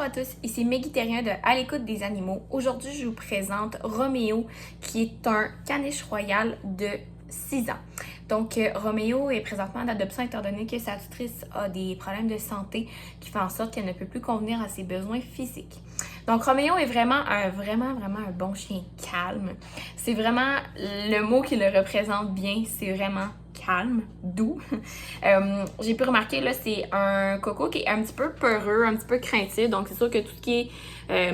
Bonjour à tous, ici Meggy Thérien de À l'écoute des animaux. Aujourd'hui, je vous présente Roméo, qui est un caniche royal de 6 ans. Donc, Roméo est présentement en adoption étant donné que sa tutrice a des problèmes de santé qui font en sorte qu'elle ne peut plus convenir à ses besoins physiques. Donc, Roméo est vraiment un bon chien calme. C'est vraiment le mot qui le représente bien, c'est vraiment calme, doux. J'ai pu remarquer, là, c'est un coco qui est un petit peu peureux, un petit peu craintif. Donc, c'est sûr que tout ce qui est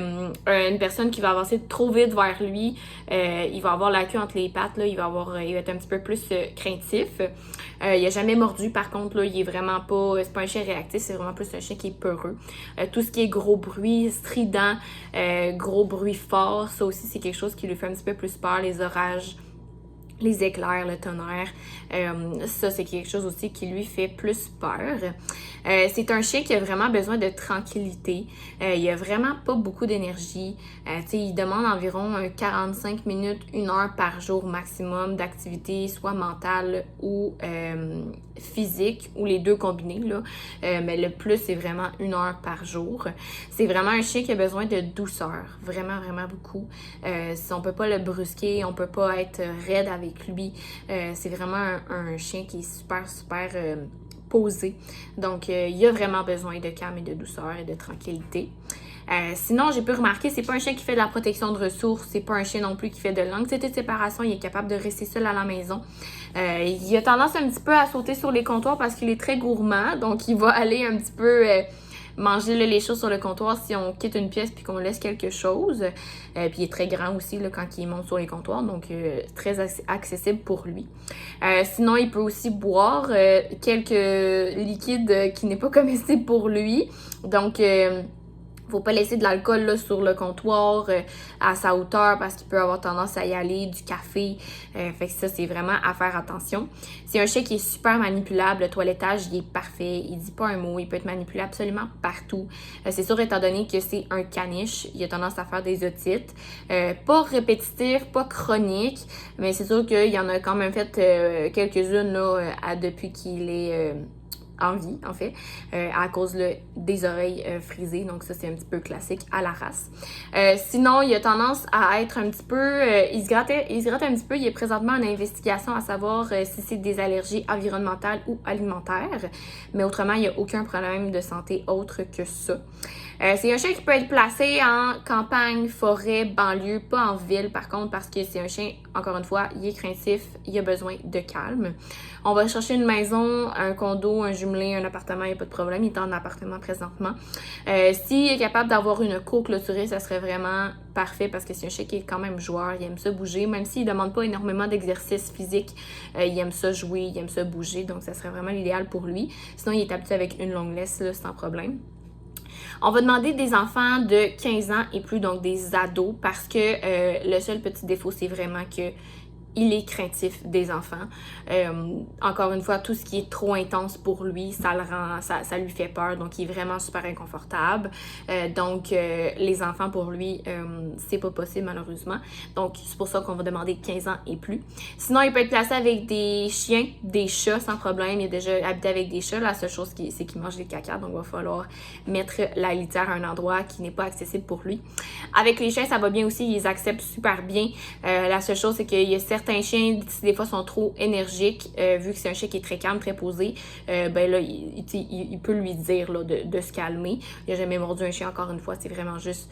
une personne qui va avancer trop vite vers lui, il va avoir la queue entre les pattes, là, il va être un petit peu plus craintif. Il a jamais mordu, par contre, là, il est vraiment pas, c'est pas un chien réactif, c'est vraiment plus un chien qui est peureux. Tout ce qui est gros bruit, strident, gros bruit fort, ça aussi, c'est quelque chose qui lui fait un petit peu plus peur, les orages, les éclairs, le tonnerre, ça c'est quelque chose aussi qui lui fait plus peur. C'est un chien qui a vraiment besoin de tranquillité. Il a vraiment pas beaucoup d'énergie. Il demande environ 45 minutes, 1 heure par jour maximum d'activité, soit mentale ou physique, ou les deux combinés, là. Mais le plus, c'est vraiment 1 heure par jour. C'est vraiment un chien qui a besoin de douceur, vraiment beaucoup. Si on peut pas le brusquer, on peut pas être raide avec lui. C'est vraiment un chien qui est super posé. Donc, il a vraiment besoin de calme et de douceur et de tranquillité. Sinon, j'ai pu remarquer, c'est pas un chien qui fait de la protection de ressources, c'est pas un chien non plus qui fait de l'anxiété de séparation, il est capable de rester seul à la maison. Il a tendance un petit peu à sauter sur les comptoirs parce qu'il est très gourmand, donc il va aller un petit peu manger là, les choses sur le comptoir si on quitte une pièce puis qu'on laisse quelque chose. Puis il est très grand aussi là, quand il monte sur les comptoirs, donc très accessible pour lui. Sinon, il peut aussi boire quelques liquides qui n'est pas comestible pour lui. Donc, faut pas laisser de l'alcool là sur le comptoir à sa hauteur parce qu'il peut avoir tendance à y aller, du café. Fait que ça, c'est vraiment à faire attention. C'est un chien qui est super manipulable. Le toilettage, il est parfait. Il dit pas un mot. Il peut être manipulé absolument partout. C'est sûr, étant donné que c'est un caniche, il a tendance à faire des otites. Pas répétitif, pas chronique, mais c'est sûr qu'il y en a quand même fait quelques-unes là, depuis qu'il est en vie, en fait, à cause là, des oreilles frisées. Donc ça, c'est un petit peu classique à la race. Sinon, il a tendance à être un petit peu... il se gratte un petit peu. Il est présentement en investigation à savoir si c'est des allergies environnementales ou alimentaires. Mais autrement, il n'y a aucun problème de santé autre que ça. C'est un chien qui peut être placé en campagne, forêt, banlieue, pas en ville par contre, parce que c'est un chien, encore une fois, il est craintif, il a besoin de calme. On va chercher une maison, un condo, un jumelé, un appartement, il n'y a pas de problème, il est en appartement présentement. S'il est capable d'avoir une cour clôturée, ça serait vraiment parfait parce que c'est un chien qui est quand même joueur, il aime ça bouger, même s'il ne demande pas énormément d'exercice physique, il aime ça jouer, il aime ça bouger, donc ça serait vraiment l'idéal pour lui. Sinon, il est habitué avec une longue laisse, là, sans problème. On va demander des enfants de 15 ans et plus, donc des ados, parce que le seul petit défaut, c'est vraiment que il est craintif des enfants. Encore une fois, tout ce qui est trop intense pour lui, ça lui fait peur, donc il est vraiment super inconfortable. Donc, les enfants pour lui, c'est pas possible malheureusement. Donc, c'est pour ça qu'on va demander 15 ans et plus. Sinon, il peut être placé avec des chiens, des chats sans problème. Il a déjà habité avec des chats. La seule chose, c'est qu'il mange des caca, donc il va falloir mettre la litière à un endroit qui n'est pas accessible pour lui. Avec les chiens, ça va bien aussi, ils les acceptent super bien. La seule chose, c'est qu'il y a certains chiens, des fois, sont trop énergiques, vu que c'est un chien qui est très calme, très posé, ben là, il peut lui dire là, de se calmer. Il n'a jamais mordu un chien, encore une fois, c'est vraiment juste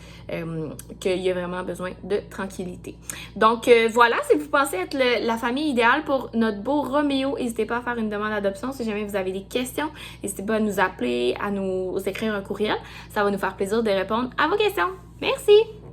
qu'il a vraiment besoin de tranquillité. Donc, voilà, si vous pensez être la famille idéale pour notre beau Roméo, n'hésitez pas à faire une demande d'adoption. Si jamais vous avez des questions, n'hésitez pas à nous appeler, à nous écrire un courriel. Ça va nous faire plaisir de répondre à vos questions. Merci!